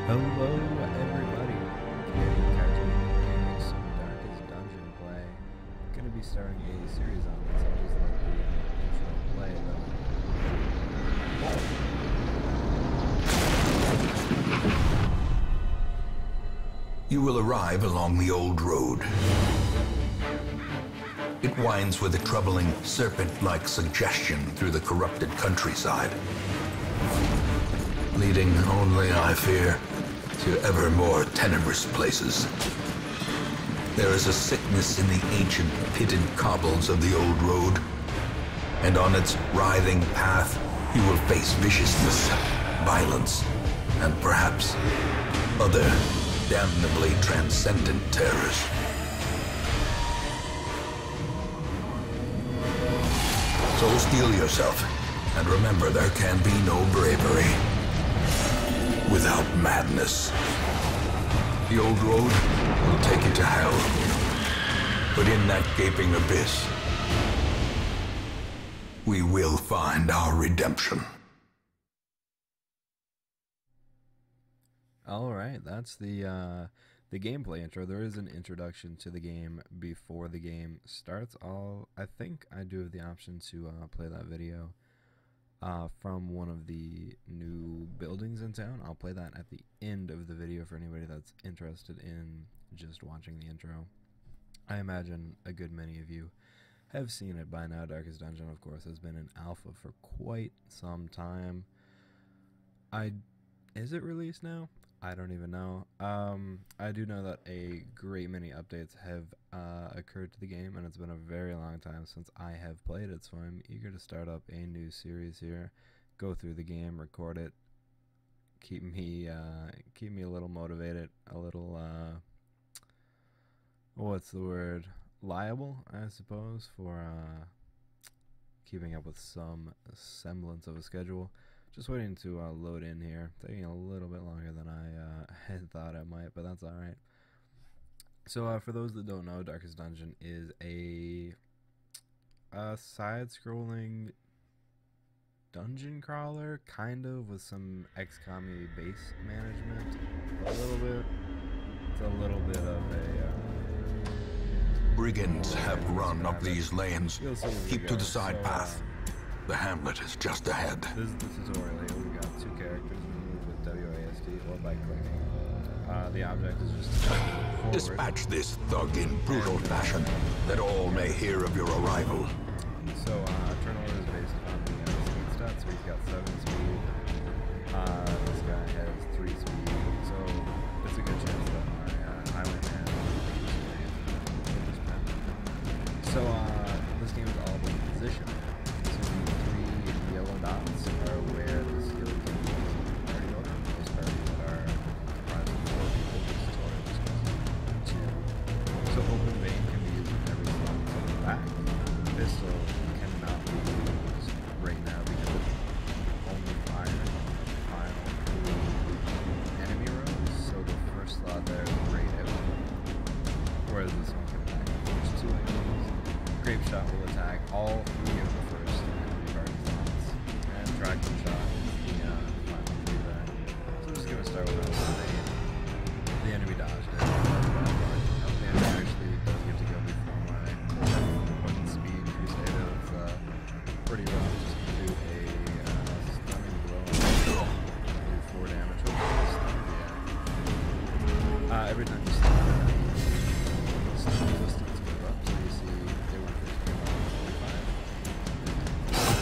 Hello, everybody. Canadian Kaiju doing some Darkest Dungeon play. Gonna be starting a series on this. I'll just let the intro play though. You will arrive along the old road. It winds with a troubling serpent-like suggestion through the corrupted countryside, leading only, I fear, to ever more tenebrous places. There is a sickness in the ancient pitted cobbles of the old road, and on its writhing path you will face viciousness, violence, and perhaps other damnably transcendent terrors. So steel yourself, and remember there can be no bravery without madness. The old road will take you to hell, but in that gaping abyss, we will find our redemption. Alright, that's the gameplay intro. There is an introduction to the game before the game starts. I think I do have the option to play that video from one of the new buildings in town. I'll play that at the end of the video for anybody that's interested in just watching the intro. I imagine a good many of you have seen it by now. Darkest Dungeon, of course, has been in alpha for quite some time. Is it released now? I don't even know. I do know that a great many updates have occurred to the game, and it's been a very long time since I have played it, so I'm eager to start up a new series here, go through the game, record it, keep me a little motivated, a little what's the word? Liable, I suppose, for keeping up with some semblance of a schedule. Just waiting to load in here. Taking a little bit longer than I had thought it might, but that's alright. So for those that don't know, Darkest Dungeon is a side-scrolling dungeon crawler, kind of, with some XCOM base management. A little bit. It's a little bit of a... Brigands have run up these lanes. Keep to the side path. The hamlet is just ahead. This is the tutorial here. We've got two characters. We move with WASD or by clicking. The object is just to forward. Dispatch this thug in brutal fashion, that all may hear of your arrival. So, turn order is based on the speed stats. So he's got 7 speed. This guy has 3 speed. So, it's a good chance that my highwayman will just pen. So, this game is all about position. Yellow dots are where the skill can be used in party order. Those parties that are comprised of 4 people, this tutorial discusses 2. So open vein can be used with every slot from the back. Pistol cannot be used right now because it's only firing final enemy rows. So the first slot there is grayed out. Whereas this one can attack the first 2 enemies. Grape shot will attack all 3 of the first enemy parties. Traction shot is the final 3 there. So I'm just going to start with the enemy dodged it. The enemy actually does get to go before my weapon speed crusader. It's pretty rough. Just going to do a stunning blow. Do 4 damage. Every time you stun the stun resistance goes up. So you see they went for 45.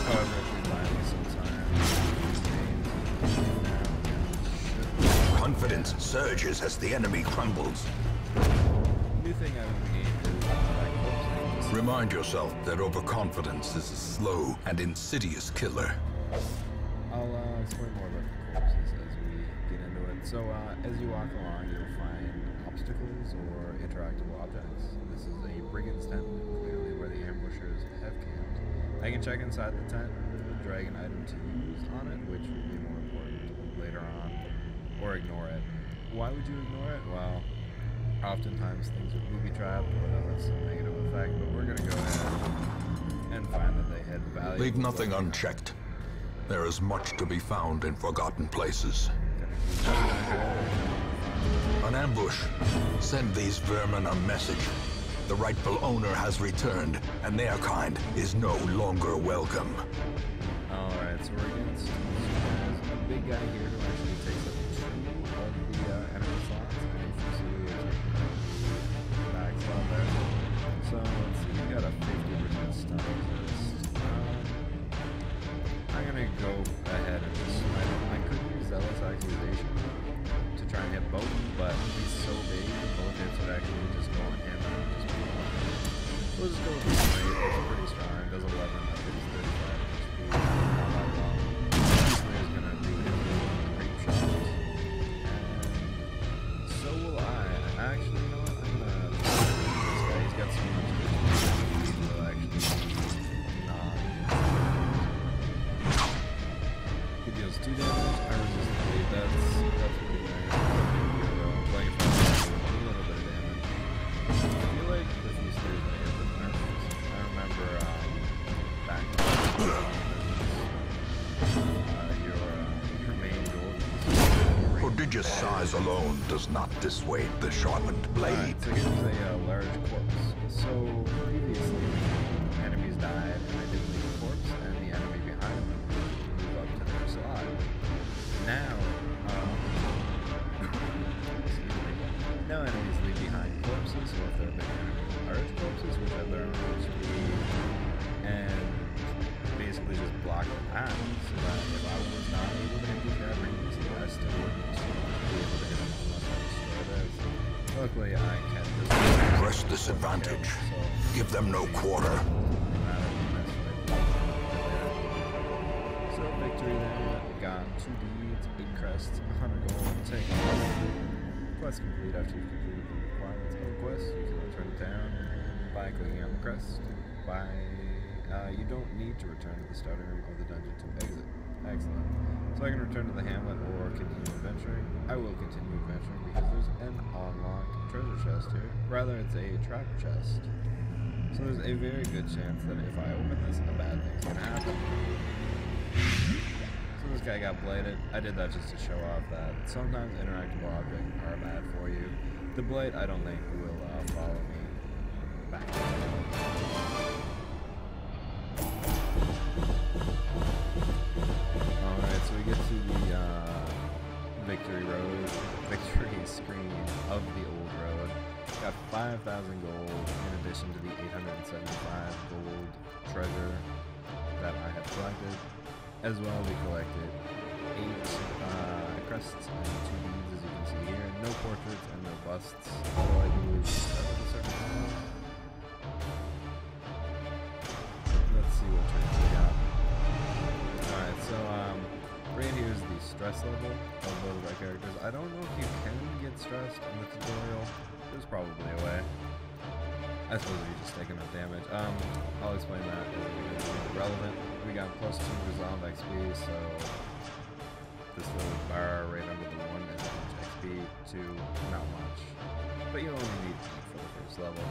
However, confidence surges as the enemy crumbles. New thing out of the game is remind yourself that overconfidence is a slow and insidious killer. I'll explain more about the corpses as we get into it. So as you walk along, you'll find obstacles or interactable objects. This is a brigand's tent, clearly where the ambushers have camped. I can check inside the tent, drag an item to use on it, which will be more important later on, or ignore it. Why would you ignore it? Well, oftentimes things are booby-trapped or that has some negative effect, but we're going to go ahead and find that they had value. Leave nothing unchecked. There is much to be found in forgotten places. Gonna An ambush. Send these vermin a message. The rightful owner has returned, and their kind is no longer welcome. Alright, so we're against a big guy here who actually takes up 2 of the enemy slots. And if you see the back slot there. So let's see, we got a 50% stun resist. I'm gonna go ahead and just I could use Zealous Accusation to try and hit both, but he's so big, both hits would actually just go on him and just be one. We'll just go with this rate, it's pretty strong, it does 11, I think it's 35 HP, not that long. This rate is gonna do him great shots. And so will I. Actually, you know what, I'm gonna this guy, he's got so much he will actually not. He deals 2 damage, I resist the bleed, that's pretty nice. Playing for a little bit of damage. I feel like this used to be a bit nerfed. I remember back your main goal. Prodigious size alone does not dissuade the sharpened blade. Alright, so here's a large corpse. So previously, enemies died, and I did leave a corpse, and the enemy behind them would move up to their slot. Now, now enemies leave behind corpses, so if they're big large corpses, which have their own HP, and basically just block the path, so that if I was not able to hit the guy previously, I still wouldn't be able to hit him unless I destroy this. Luckily, I can just Press this advantage. Give them no quarter. So victory there. Got 2 deeds, big crest, 100 gold, take off. Quest complete after you've completed the requirements of the quest. You can return to town by clicking on the crest. You don't need to return to the starting room of the dungeon to exit. Excellent. So I can return to the hamlet or continue adventuring. I will continue adventuring because there's an unlocked treasure chest here. Rather, it's a trap chest. So there's a very good chance that if I open this, a bad thing's gonna happen. So this guy got bladed. I did that just to show off that sometimes interactable objects are bad for you. The blade, I don't think, will follow me back. Alright, so we get to the victory road, victory screen of the old road. Got 5,000 gold in addition to the 875 gold treasure that I had collected. As well, we collected 8 crests and 2 beads, as you can see here. No portraits and no busts, although I do lose a certain amount. Let's see what traits we got. Alright, so right here is the stress level of both of our characters. I don't know if you can get stressed in the tutorial. There's probably a way. I suppose if you just take enough damage. I'll explain that as we get relevant. We got +2 resolve XP, so this little bar right under the 1 is how much XP to not much. But you only need 8 for the first level.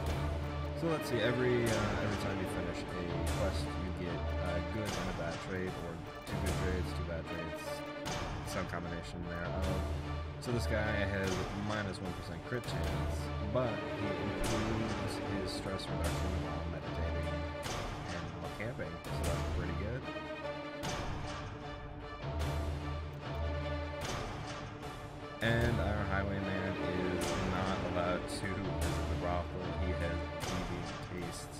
So let's see, every time you finish a quest, you get a good and a bad trait, or 2 good traits, 2 bad traits, some combination thereof. So this guy has -1% crit chance, but he improves his stress reduction while meditating and while camping, so that's pretty good. And our highwayman is not allowed to visit the brothel. He has deviant tastes.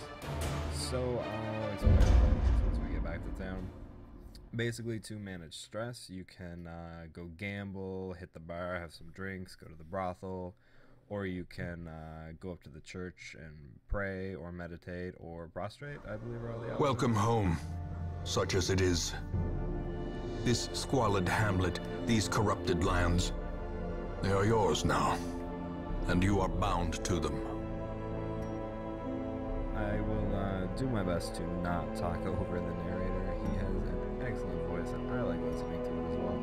So I'll explain that once we get back to town. Basically, to manage stress, you can go gamble, hit the bar, have some drinks, go to the brothel, or you can go up to the church and pray, or meditate, or prostrate, I believe are all the options. Welcome home, such as it is. This squalid hamlet, these corrupted lands, they are yours now, and you are bound to them. I will do my best to not talk over the narrator. He has an excellent voice, and I like listening to it as well.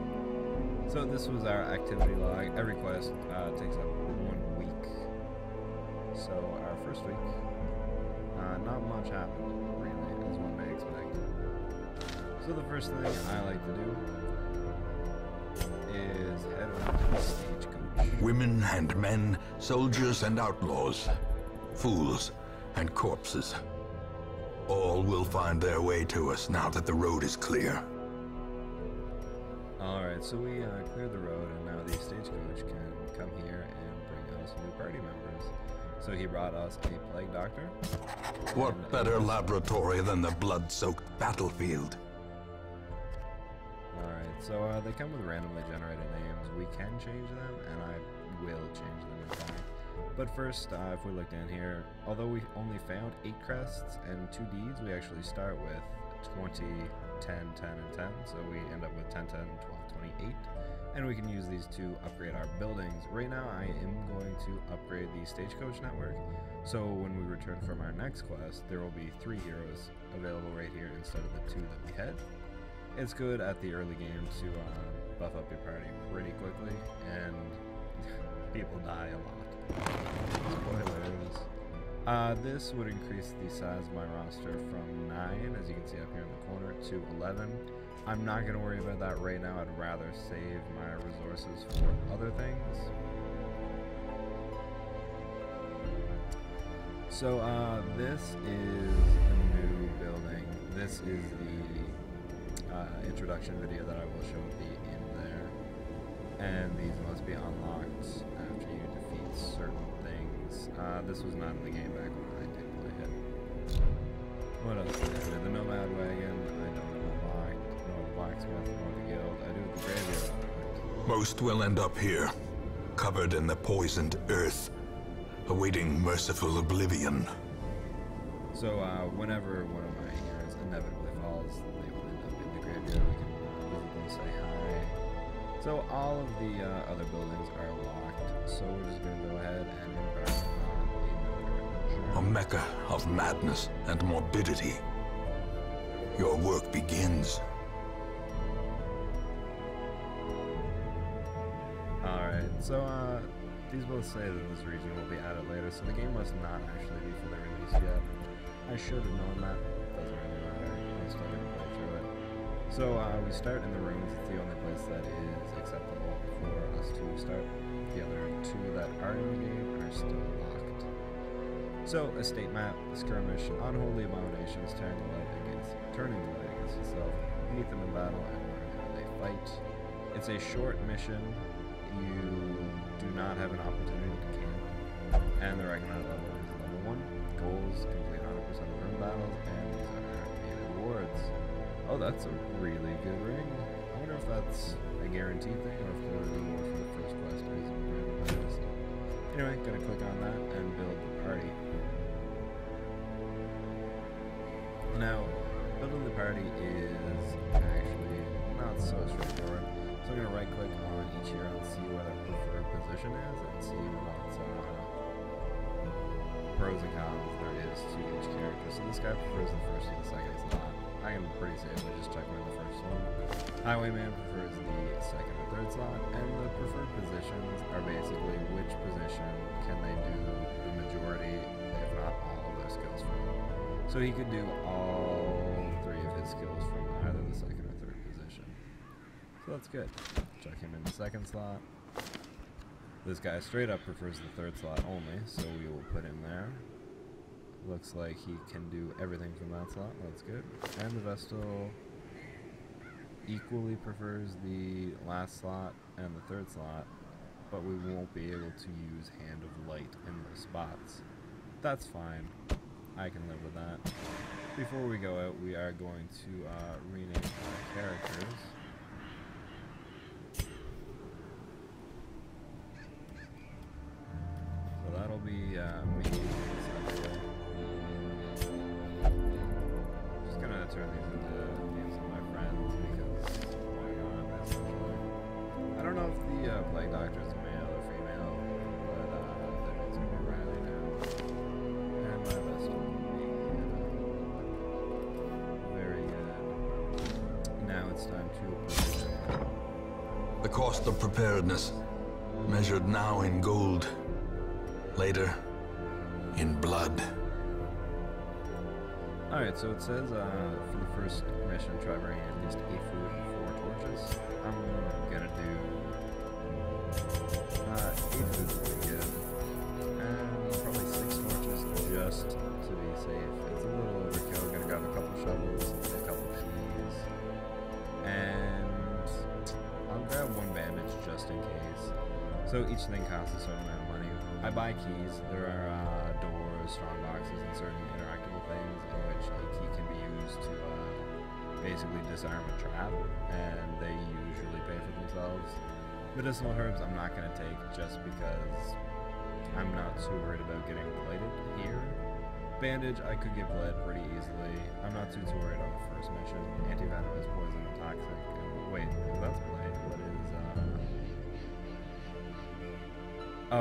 So this was our activity log. Every quest takes up 1 week. So our first week, not much happened, really, as one may expect. So the first thing I like to do is head over to the stagecoach. Women and men, soldiers and outlaws, fools and corpses. All will find their way to us now that the road is clear. Alright, so we cleared the road, and now the stagecoach can come here and bring us new party members. So he brought us a plague doctor. What better laboratory than the blood-soaked battlefield? Alright, so they come with randomly generated names. We can change them, and I will change them in fact. But first, if we look down here, although we only found 8 crests and 2 deeds, we actually start with 20, 10, 10, and 10. So we end up with 10, 10, 12, 28. And we can use these to upgrade our buildings. Right now, I am going to upgrade the stagecoach network. So when we return from our next quest, there will be 3 heroes available right here instead of the 2 that we had. It's good at the early game to buff up your party pretty quickly, and people die a lot. Spoilers. This would increase the size of my roster from 9, as you can see up here in the corner, to 11. I'm not going to worry about that right now. I'd rather save my resources for other things. So this is a new building. This is the introduction video that I will show at the end there. And these must be unlocked after you defeat certain things. This was not in the game back when I did play it. What else did I do? The Nomad Wagon, I don't know unlocked. Nor the Blacksmith, nor the Guild. I do the Graveyard unlocked. Most will end up here, covered in the poisoned earth, awaiting merciful oblivion. So whenever one of my heroes inevitably falls, they will end up in the graveyard. We can visit them, say hi. So all of the other buildings are locked, so we're just going to go ahead and embark on another journey. A mecca of madness and morbidity. Your work begins. Alright, so these both say that this region will be added later, so the game must not actually be fully released yet. I should have known that. Doesn't really matter. I'm still going to play through it. So we start in the ruins. It's the only place that is acceptable for us to start. The other 2 that are in the game are still locked. So, estate map, skirmish, unholy abominations, turning the light against itself. Meet them in battle and learn how they fight. It's a short mission. You do not have an opportunity to camp. And the recommended level is level 1. Goals, complete 100% of room battles, and these are main rewards. Oh, that's a really good ring. I wonder if that's a guaranteed thing or if the reward for the first quest is randomized. Anyway, gonna click on that and build the party. Now, building the party is actually not so straightforward. So I'm gonna right click on each hero and see what our preferred position is and see what pros and cons there is to each character. So this guy prefers the first and the second slot. I am pretty safely just checking in the first one. Highwayman prefers the second and third slot, and the preferred positions are basically which position can they do the majority, if not all, of their skills from. So he could do all 3 of his skills from either the second or third position. So that's good. Check him in the second slot. This guy straight up prefers the third slot only, so we will put him there. Looks like he can do everything from that slot. That's good. And the Vestal equally prefers the last slot and the third slot, but we won't be able to use Hand of Light in those spots. That's fine. I can live with that. Before we go out, we are going to rename our characters. So that'll be me. Just gonna turn these into names of my friends because why not, essentially. I don't know if the Plague Doctor is male or female, but that makes me Riley now. And my best one will be very good. Now it's time to provision. The cost of preparedness, measured now in gold, later in blood. Alright, so it says for the first mission, try bringing at least 8 food and 4 torches. I'm gonna do 8 just in case. So each thing costs a certain amount of money. I buy keys. There are doors, strong boxes, and certain interactable things in which a key can be used to basically disarm a trap, and they usually pay for themselves. Medicinal herbs I'm not going to take just because I'm not too worried about getting blighted here. Bandage I could get bled pretty easily. I'm not too worried on the first mission. Antivenom is poison and toxic. And wait, that's blight. What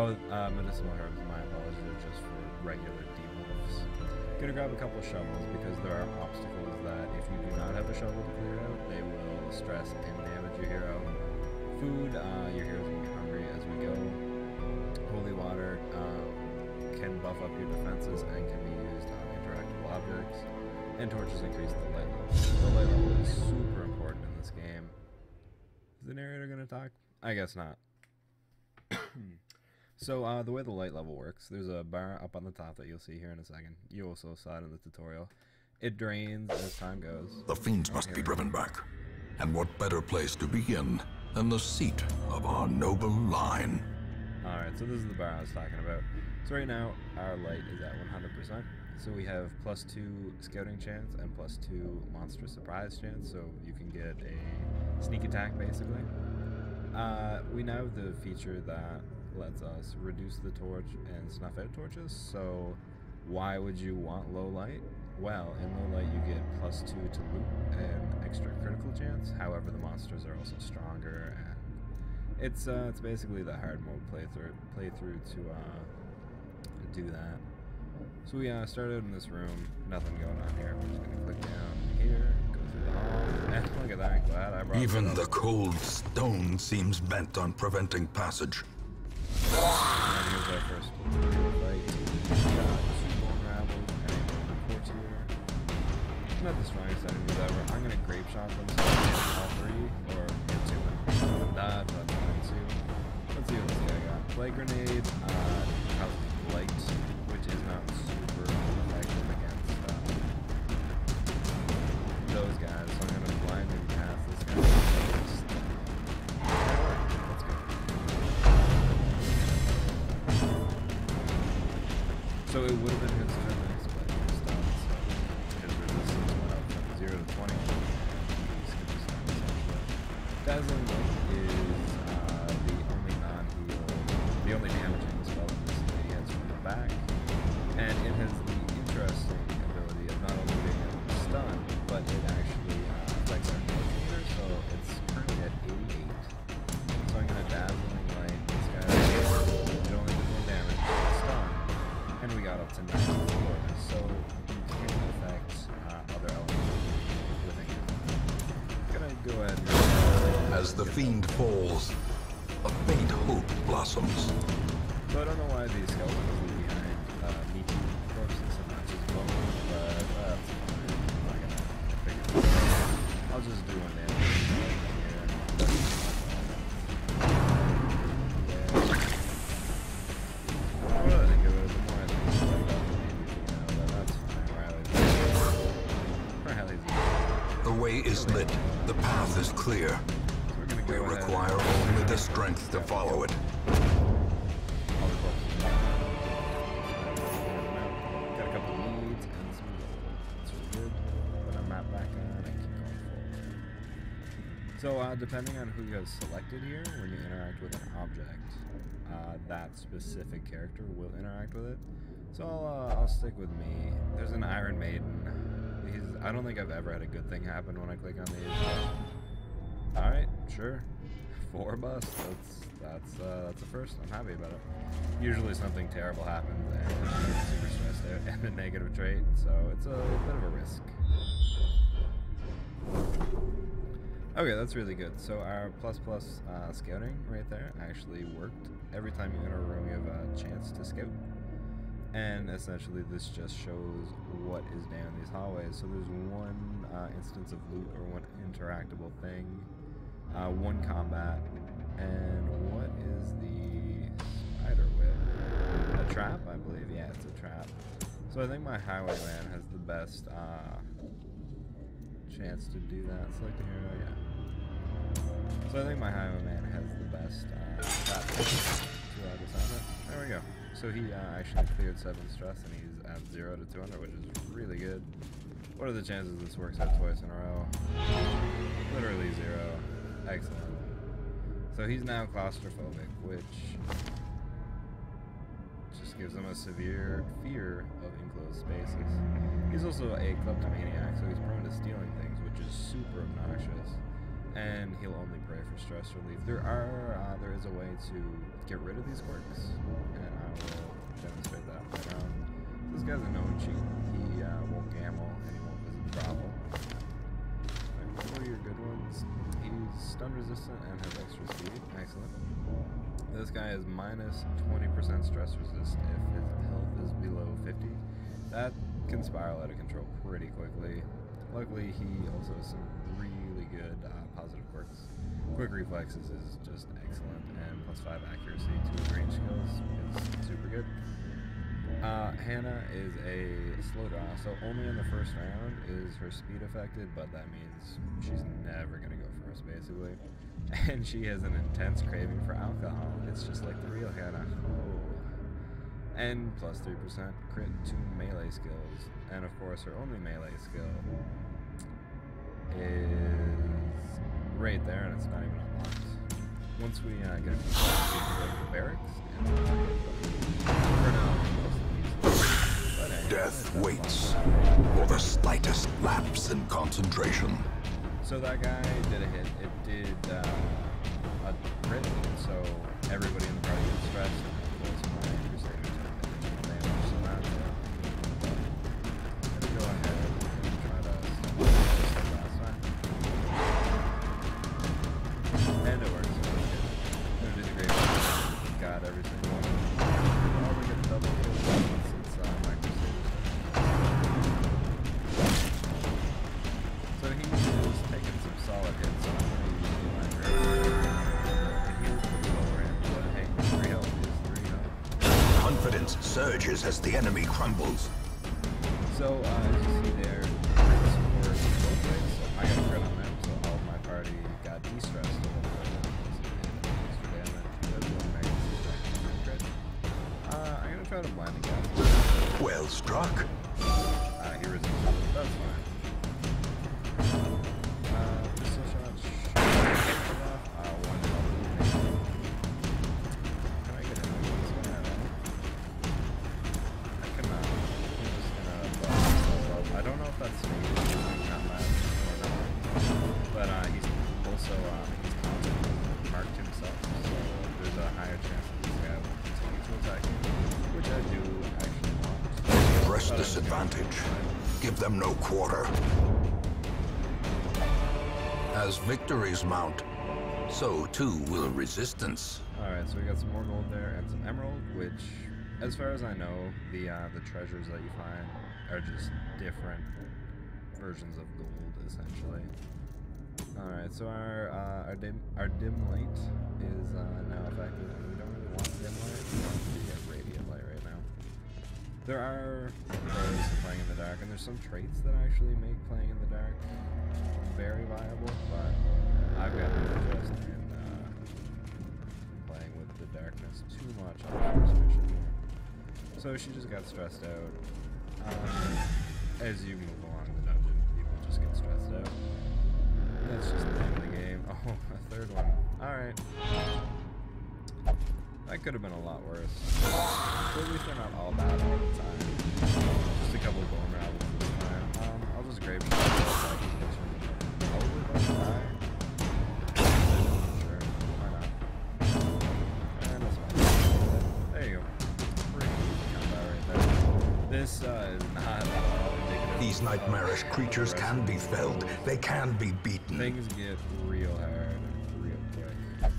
is medicinal herbs, my apologies, are just for regular debuffs. Gonna grab a couple of shovels because there are obstacles that if you do not have a shovel to clear out, they will stress and damage your hero. Food, your hero's gonna be hungry as we go. Holy water can buff up your defenses and can be used on interactable objects. And torches increase the light level. The light level is super important in this game. Is the narrator gonna talk? I guess not. So the way the light level works, there's a bar up on the top that you'll see here in a second. You also saw it in the tutorial. It drains as time goes. The fiends must be driven back. And what better place to begin than the seat of our noble line? Alright, so this is the bar I was talking about. So right now, our light is at 100%. So we have +2 scouting chance and +2 monstrous surprise chance, so you can get a sneak attack basically. We now have the feature that lets us reduce the torch and snuff out torches, so why would you want low light? Well, in low light you get +2 to loot and extra critical chance, however the monsters are also stronger, and it's basically the hard mode playthrough to do that. So we started in this room, nothing going on here. We're just gonna click down here, go through the hall, and look at that, I'm glad I brought Even the cold stone seems bent on preventing passage. And here's our first fight. Two unraveled and a courtier. Not the strongest enemies ever. I'm gonna grape shot them so I can hit all three, or hit two and that's fine too. Let's see what this guy got. Plague grenade, houses blight, which is not super effective against those guys. So I'm gonna blindly cast this guy. Let's go. So it would have been his turn next, but he stopped. So his resistance went up from 0 to 20. Dazzling Light is the only damaging spell that he has from the back, and it has the interesting ability of not only being able to stun, but it actually affects our damage meter, so it's currently at 88. So I'm going to Dazzling Light this guy. It only did 1 damage, stun, and we got up to 94, so you can affect other elements with it. I'm going to go ahead and... As the fiend falls, a faint hope blossoms. So I don't know why these skeletons leave behind meaty corpses and not just bones, but that's fine. I'm not gonna figure this out. I'll just do 1 damage here. What do I think of it? The more I think about it, maybe, that's fine. Riley's The way is lit. The path is clear. We require only the strength to follow it. Got a couple of leads and some gold. That's really good. Put our map back on and keep going forward. So depending on who you have selected here, when you interact with an object, that specific character will interact with it. So I'll stick with me. There's an Iron Maiden. I don't think I've ever had a good thing happen when I click on these. Alright, sure. 4 busts. That's a first. I'm happy about it. Usually something terrible happens and I get super stressed out and a negative trait, so it's a bit of a risk. Okay, that's really good. So our ++ scouting right there actually worked. Every time you enter a room, you have a chance to scout. And essentially this just shows what is down these hallways. So there's 1 instance of loot or 1 interactable thing. 1 combat, and what is the spider whip? A trap, I believe. Yeah, it's a trap. So I think my highwayman has the best chance to do that. Select a hero, yeah. So I think my highwayman has the best There we go. So he actually cleared 7 stress and he's at 0 to 200, which is really good. What are the chances this works out twice in a row? Literally 0. Excellent. So he's now claustrophobic, which just gives him a severe fear of enclosed spaces. He's also a kleptomaniac, so he's prone to stealing things, which is super obnoxious. And he'll only pray for stress relief. There is a way to get rid of these quirks, and I will demonstrate that right now. This guy's a known cheat. He won't gamble, and he won't visit the brothel. What are your good ones? He's stun resistant and has extra speed. Excellent. This guy is minus 20% stress resist if his health is below 50. That can spiral out of control pretty quickly. Luckily, he also has some really good positive quirks. Quick reflexes is just excellent, and +5 accuracy to his range skills is super good. Hannah is a slow draw, so only in the first round is her speed affected, but that means she's never going to go first, basically. And she has an intense craving for alcohol. It's just like the real Hannah. Oh. And +3% crit to melee skills. And of course, her only melee skill is right there, and it's not even unlocked. Once we get a few shots, we can go to the barracks, and for now, death waits for the slightest lapse in concentration. So that guy did a hit. It did a crit, so everybody in the party gets stressed. And of course, my Crusader took damage, so that's I'm gonna go ahead and try to stop this like last time. And it works. So I'm gonna do the great one. Got every single one. Oh, we get a double kill since my Crusader. So he is taking some solid hits. So I'm going to use my grip. And he'll put it over him. But hey, 3 health is 3 health. Confidence surges as the enemy crumbles. So as you see there, crits were both ways. So I got a crit on them, so all of my party got de-stressed a little bit. Extra damage. There's one mega crit. I'm going to try to blind the guy. Well struck. He resisted. That's fine. Pistol shot. One health. Can I get him with this guy? I cannot. I'm just gonna buff myself up. I don't know if that's me using combat or not. But he's also he's constantly marked himself, so there's a higher chance that this guy will continue to attack me, which I do actually want. Press disadvantage. Give them no quarter. As victories mount, so too will resistance. Alright, so we got some more gold there and some emerald, which, as far as I know, the treasures that you find are just different versions of gold, essentially. Alright, so our dim light is now effective, and we don't really want dim light. We want the radiant light right now. There are ways of playing in the dark, and there's some traits that actually make playing in the dark very viable, but I've got no interest in playing with the darkness too much on the first mission here. So she just got stressed out. As you move along the dungeon, people just get stressed out. That's just the name of the game. Oh, a third one. Alright. That could have been a lot worse. But at least they're not all bad all the time. Just a couple of bone rabbles this time. I'll just grave shot so I can get you. Probably about to die. Sure, why not? And that's fine. There you go. Pretty easy combat right there. This is not at all indicative. These nightmarish creatures can be felled. They can be beaten. Things get real hard, real quick.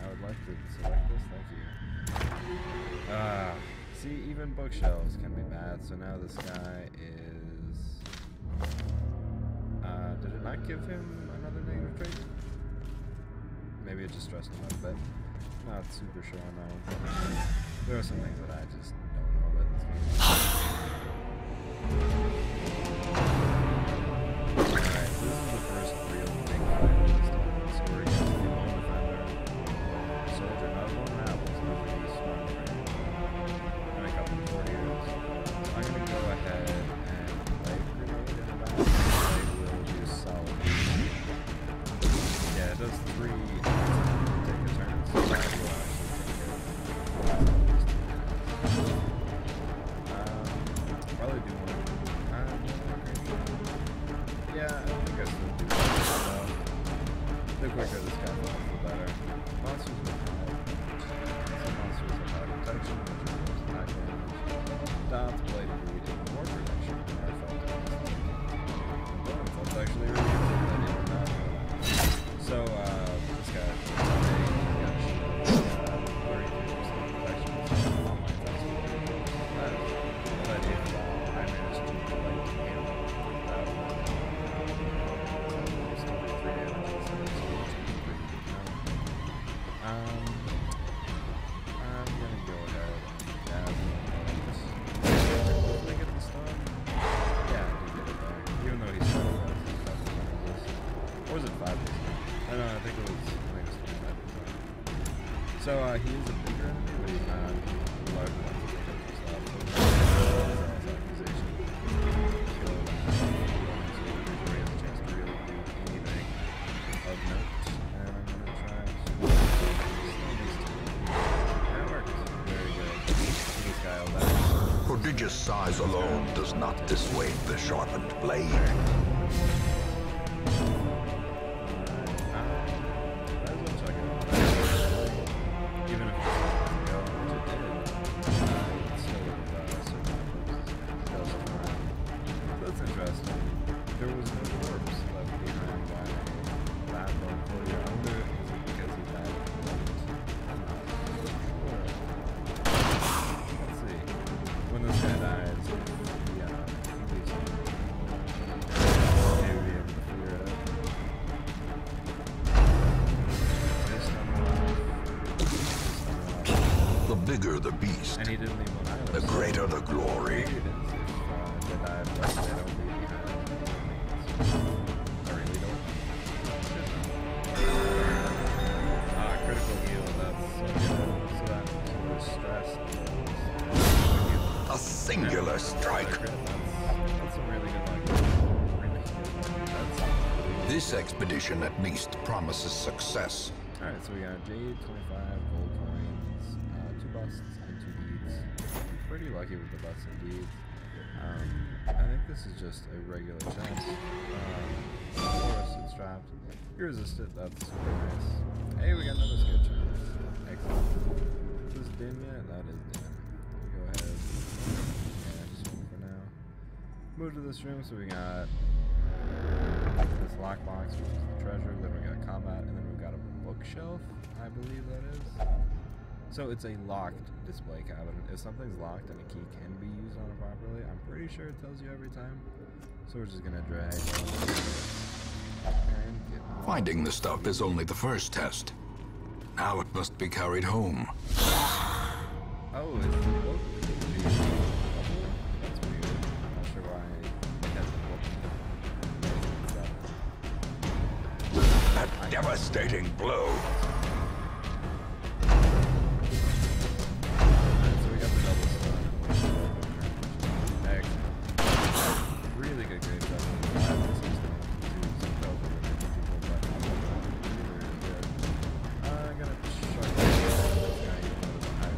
I would like to select this, thank you. See, even bookshelves can be bad, so now this guy is... did it not give him another negative trait? Maybe it just stressed him out a bit. Not super sure on that one. There are some things that I just don't know about this game. Alright, so this is the first real big fight of this time. So we're against the Lone Defender. I'm gonna go ahead and dab Did I get the stun? Yeah, I did get it back. Even though he's trying to or was it 5 days? I don't know, I think it was 25 days. So he is a bigger enemy, but he's not a large enough to take up himself. So his accusation kill him. So he has a chance to really do anything of note. And I'm gonna try to slow these two. That worked. Very good. This guy will die. Prodigious size alone does not dissuade the sharpened blade. The bigger the beast, and he didn't leave one either, the greater the glory. Critical heal, that's so good. So that was stress. A singular strike. That's a really good luck. This expedition at least promises success. Alright, so we got jade, 25 gold coins, 2 busts, and 2 beads. Pretty lucky with the busts and beads. I think this is just a regular chest. Of course, it's trapped. You resist it, that's super nice. Hey, we got another skill chance. Excellent. Is this dim yet? That is dim. Go ahead. Yeah, just one for now. Move to this room, so we got this lockbox, which is the treasure. Then we got combat, and then we've got a bookshelf, I believe that is. So it's a locked display cabinet. If something's locked and a key can be used on it properly, I'm pretty sure it tells you every time. So we're just gonna drag and get Finding the stuff is only the first test. Now it must be carried home. Oh, it's the book. That's weird. I'm not sure why it has the book. A devastating blow. Alright, so we got the double stun. Excellent. Really good grave stuff. I'm gonna shark this guy even though it's a high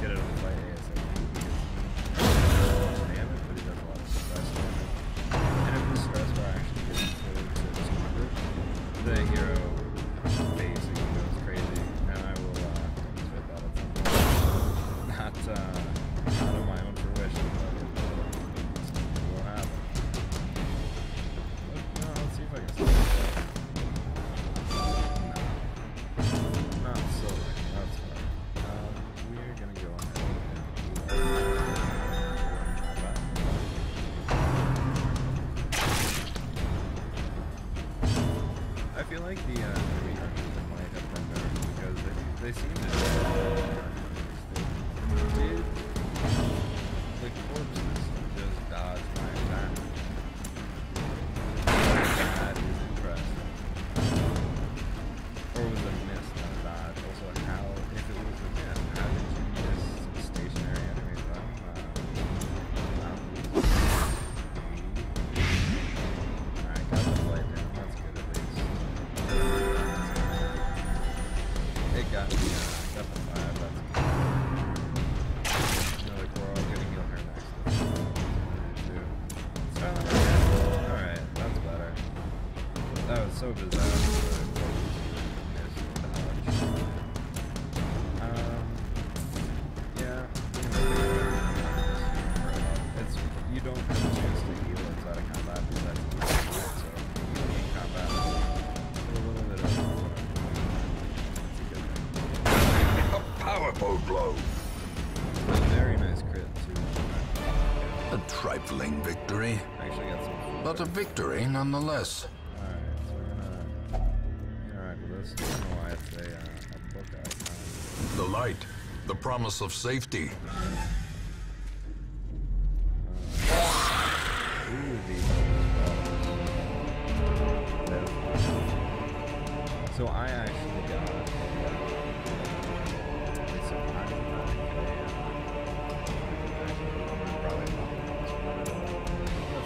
get it on the fight ASAP because damage, but he does a lot of stress damage. And if the stress bar actually gets to 200, the hero basically goes crazy, and I will demonstrate that at some point. Not of my own fruition, but it will happen. No, let's see if I can see that. Not so right. That's fine. We're gonna go ahead and I feel like the enemy hunters might have been nerfed because they seem to did the corpses just dodge my attack. That is impressive. Or was it a miss, not a dodge? Also, how, if it was a miss, how did you miss stationary enemies? Alright, got the flight down. That's good at least. It got the 5. That's good. Another Coral. Gonna heal her next. Alright, that's better. That was so bizarre. Yeah. It's, you don't have a chance to heal inside of combat because that's easy, so healing in combat is a little bit of it's a good thing. A powerful blow. A very nice crit too. A trifling victory, Actually got some food. but a victory nonetheless. Alright, so we're gonna this. I don't know why it's a book icon. The light, the promise of safety. So I actually got that's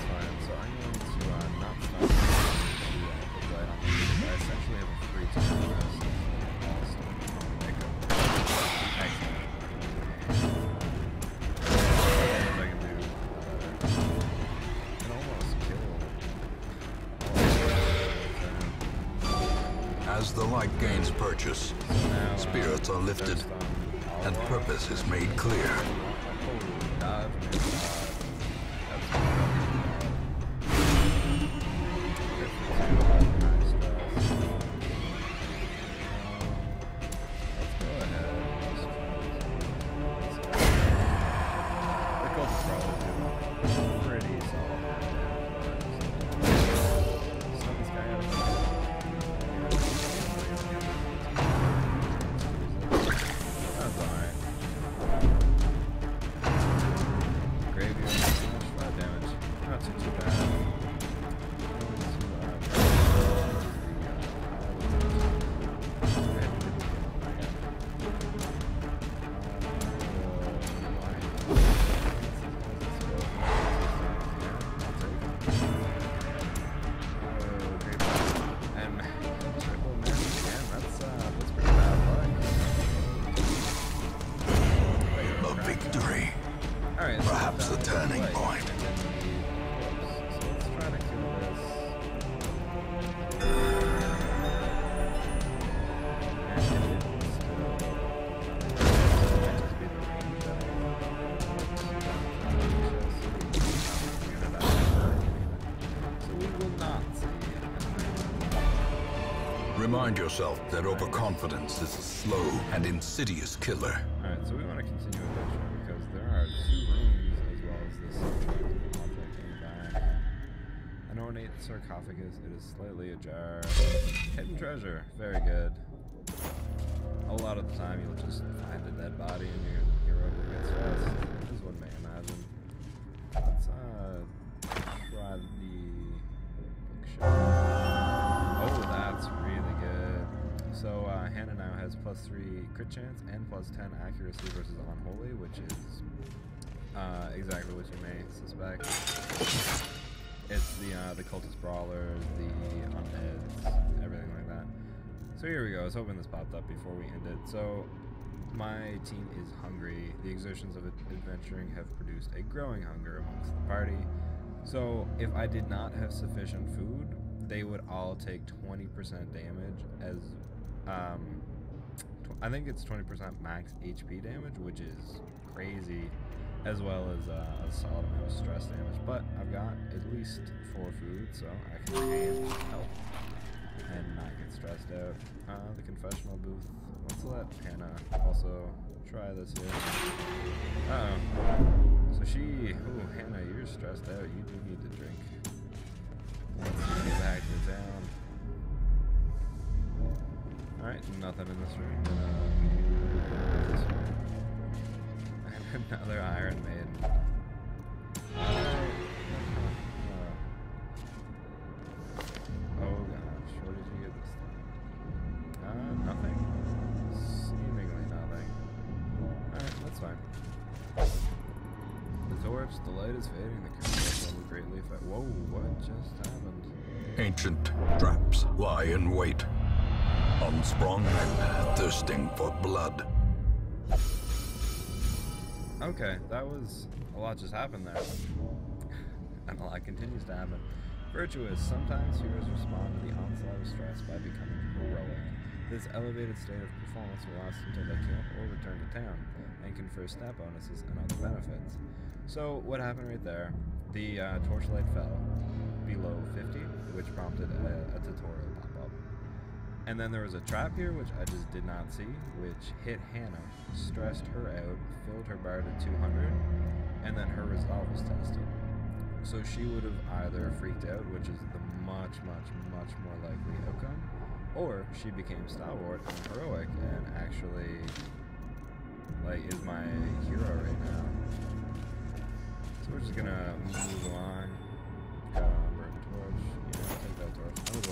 fine. So I'm going to not stop the light on the music. I essentially have a free time rest. As the light gains purchase, spirits are lifted, and purpose is made clear. Perhaps the turning point. Remind yourself that overconfidence is a slow and insidious killer. Alright, so we want to continue adventuring because there are 2 rooms as well as this object in the back. An ornate sarcophagus, it is slightly ajar. Hidden treasure, very good. A lot of the time you'll just find a dead body and your hero will get stressed, as one may imagine. Let's try the bookshelf. Oh, that's really good. So Hannah now has +3 crit chance and +10 accuracy versus Unholy, which is exactly what you may suspect. It's the cultist brawlers, the undeads, everything like that. So here we go. I was hoping this popped up before we end it. So my team is hungry. The exertions of adventuring have produced a growing hunger amongst the party. So if I did not have sufficient food, they would all take 20% damage as, I think it's 20% max HP damage, which is crazy, as well as a solid amount of stress damage. But I've got at least 4 food, so I can regain health and not get stressed out. The confessional booth. Let's let Hannah also try this here. Uh-oh. So ooh, Hannah, you're stressed out. You do need to drink. Let's get back to town. Alright, nothing in this room. This room. And another Iron Maiden. Oh gosh, what did you get this time? Nothing. Seemingly nothing. Alright, that's fine. The torch, the light is fading, the current level greatly affect. Whoa, what just happened? Ancient traps lie in wait, unsprung and thirsting for blood. Okay, that was a lot just happened there. And a lot continues to happen. Virtuous. Sometimes heroes respond to the onslaught of stress by becoming heroic. This elevated state of performance will last until they kill or return to town, and confer stat bonuses and other benefits. So what happened right there, the torchlight fell below 50, which prompted a tutorial pop-up. And then there was a trap here, which I just did not see, which hit Hannah, stressed her out, filled her bar to 200, and then her resolve was tested. So she would have either freaked out, which is the much more likely outcome, or she became stalwart and heroic and actually, like, is my hero right now. So we're just gonna move along. Got on burn torch. Yeah, take that torch. I was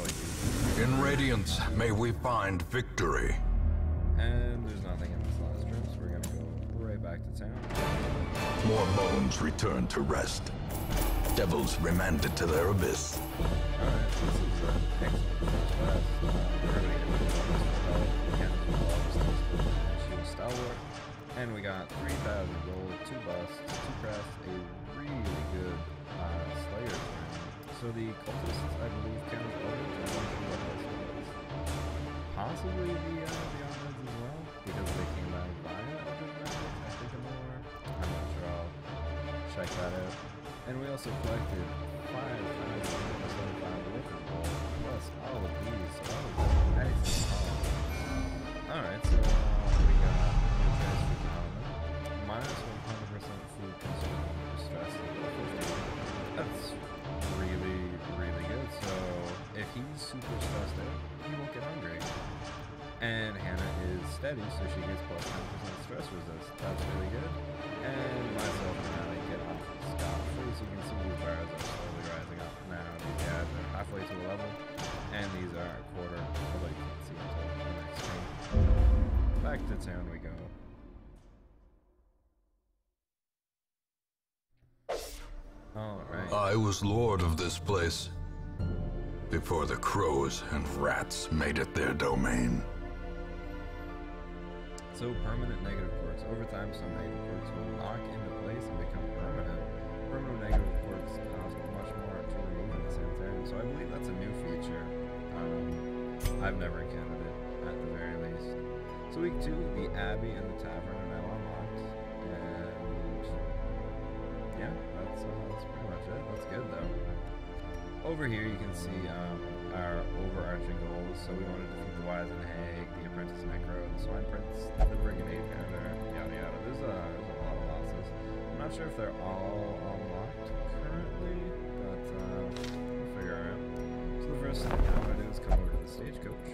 like, In Radiance, may we find victory. and there's nothing in this last room, so we're gonna go right back to town. More bones return to rest. Devils remanded to their abyss. Alright, so this is excellent first class. We're gonna get into the she was stalwart. And we got 3,000 gold, 2 busts, 2 crests, a really good Slayer turn. So the cultists, I believe, count as possibly the Omnids as well, because they came back via Eldritch Magic, I think more. I'm not sure, I'll check that out. And we also collected 5,075 worth of gold, plus all of these, so that was excellent. Alright, so we got new transfer element, minus 100% food consumed under stress. That's really, really good. So if he's super stressed out, he won't get hungry. And Hannah is steady, so she gets plus 10% stress resist. That's really good. And myself and Allie get off scot-free, so you can see these bars are slowly rising up. Now these guys are halfway to a level, and these are a quarter, although you can't see until the next screen. Back to town we go. Alright. I was lord of this place before the crows and rats made it their domain. So permanent negative quirks. Over time, some negative quirks will lock into place and become permanent. Permanent negative quirks cost much more to remove in the sanitarium, so I believe that's a new feature. I've never encountered it, at the very least. So week 2, the Abbey and the Tavern are now unlocked, and yeah, that's pretty much it. That's good though. Over here you can see our overarching goals. So we want to defeat the Wizened Hag, the Apprentice Necro, the Swine Prince, the Brigade Pounder, yada yada. There's a lot of bosses. I'm not sure if they're all unlocked currently, but we'll figure it out. So the first thing I want to do is come over to the stagecoach,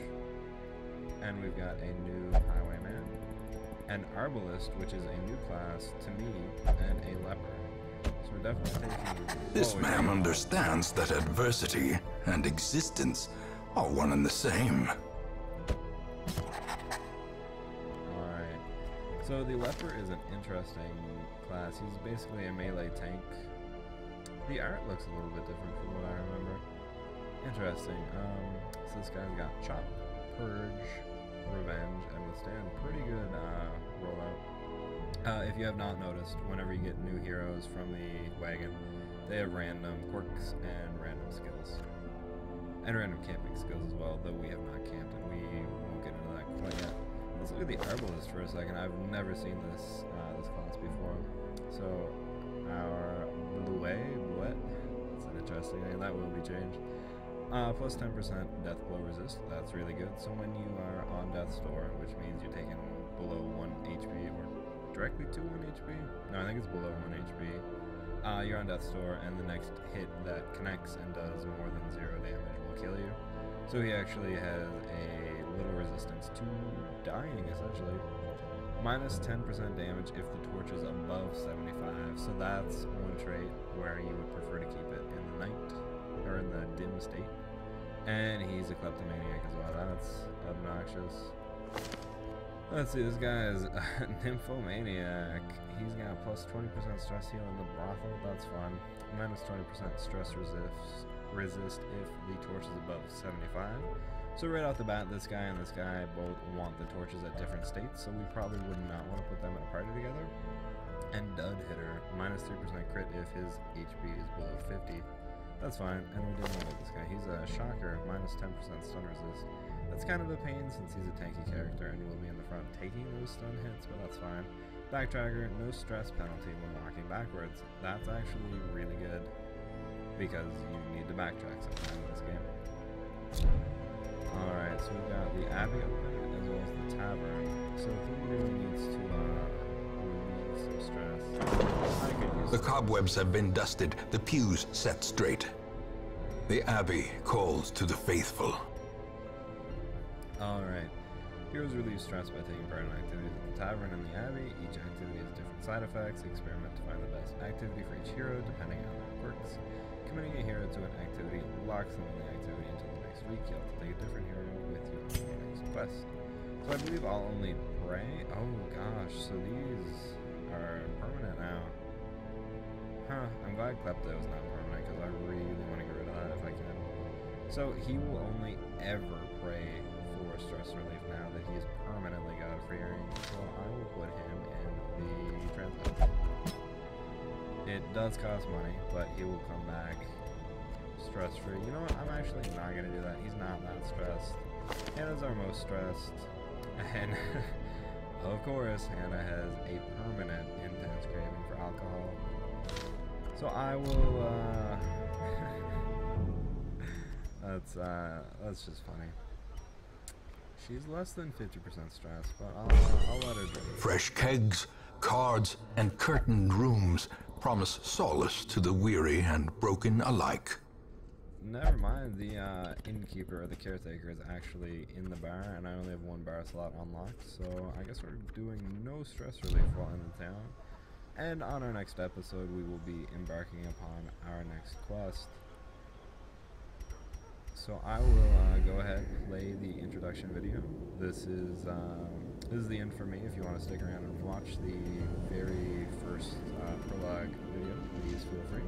and we've got a new Highwayman, an Arbalist, which is a new class to me, and a Leper. So we're definitely taking... This man understands that adversity and existence are one and the same. Alright. So the Leper is an interesting class. He's basically a melee tank. The art looks a little bit different from what I remember. Interesting. So this guy's got Chop, Purge, Revenge, and Withstand. Pretty good rollout. If you have not noticed, whenever you get new heroes from the wagon, they have random quirks and random skills. And random camping skills as well, though we have not camped and we won't get into that quite yet. Let's look at the Arbalist for a second. I've never seen this this class before. So our Bluet, that's an interesting name, that will be changed. Plus 10% death blow resist, that's really good. So when you are on death's door, which means you're taking below 1 HP or directly to 1 HP? No, I think it's below 1 HP. You're on death's door, and the next hit that connects and does more than 0 damage will kill you. So he actually has a little resistance to dying, essentially. Minus 10% damage if the torch is above 75. So that's one trait where you would prefer to keep it in the night, or in the dim state. And he's a kleptomaniac as well. That's obnoxious. Let's see, this guy is a nymphomaniac. He's got plus 20% stress heal in the brothel. That's fun. Minus 20% stress resist if the torch is above 75. So right off the bat, this guy and this guy both want the torches at different states, so we probably would not want to put them in a party together. And Dud Hitter, minus 3% crit if his HP is below 50. That's fine, and we didn't know about this guy. He's a shocker, minus 10% stun resist. That's kind of a pain since he's a tanky character and he will be in the front taking those stun hits, but that's fine. Backtracker, no stress penalty when walking backwards. That's actually really good because you need to backtrack sometime in this game. Alright, so we've got the Abbey open as well as the Tavern. So who really needs to relieve some stress? I could use The cobwebs have been dusted, the pews set straight. The Abbey calls to the faithful. Alright. Heroes relieve stress by taking part in activities at the tavern and the abbey. Each activity has different side effects. Experiment to find the best activity for each hero, depending on how it works. Committing a hero to an activity locks them in the activity until the next week. You'll have to take a different hero with you on your next quest. So I believe I'll only pray. Oh gosh, so these are permanent now. Huh, I'm glad Klepto is not permanent because I really want to get rid of that if I can. So he will only ever pray for stress relief now that he's permanently God of Hearing. So I will put him in the transit. It does cost money, but he will come back stress-free. You know what? I'm actually not going to do that. He's not that stressed. Hannah's our most stressed. And, of course, Hannah has a permanent intense craving for alcohol. So I will, that's just funny. She's less than 50% stressed, but I'll let her drink. Fresh kegs, cards, and curtained rooms promise solace to the weary and broken alike. Never mind, the innkeeper or the caretaker is actually in the bar, and I only have one bar slot unlocked, so I guess we're doing no stress relief while in the town. And on our next episode, we will be embarking upon our next quest. So I will go ahead and play the introduction video. This is the end for me. If you want to stick around and watch the very first prologue video, please feel free.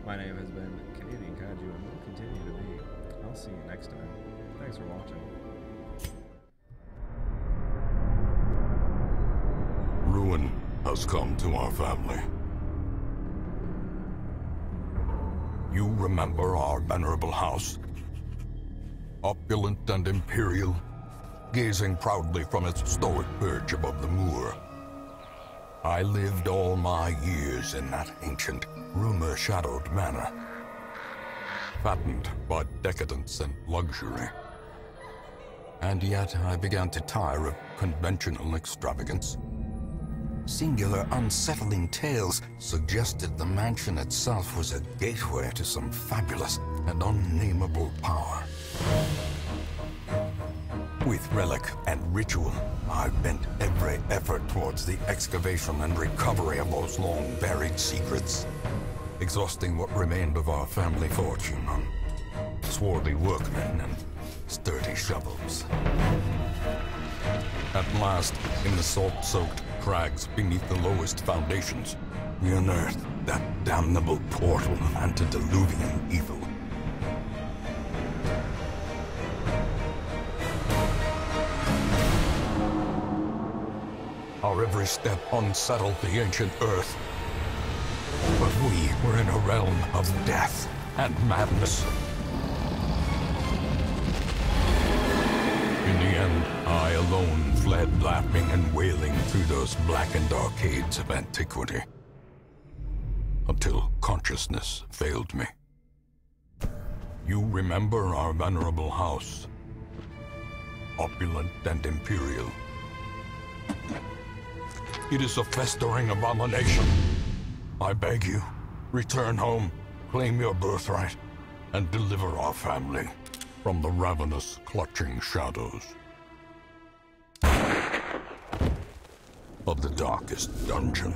My name has been Canadian Kaiju and will continue to be. I'll see you next time. Thanks for watching. Ruin has come to our family. You remember our venerable house? Opulent and imperial, gazing proudly from its stoic perch above the moor. I lived all my years in that ancient, rumor-shadowed manor, fattened by decadence and luxury. And yet I began to tire of conventional extravagance. Singular, unsettling tales suggested the mansion itself was a gateway to some fabulous and unnameable power. With relic and ritual, I bent every effort towards the excavation and recovery of those long-buried secrets, exhausting what remained of our family fortune on swarthy workmen and sturdy shovels. At last, in the salt-soaked crags beneath the lowest foundations, we unearthed that damnable portal of antediluvian evil. Our every step unsettled the ancient earth. But we were in a realm of death and madness. In the end, I alone fled laughing and wailing through those blackened arcades of antiquity, until consciousness failed me. You remember our venerable house, opulent and imperial. It is a festering abomination. I beg you, return home, claim your birthright, and deliver our family from the ravenous, clutching shadows of the darkest dungeon.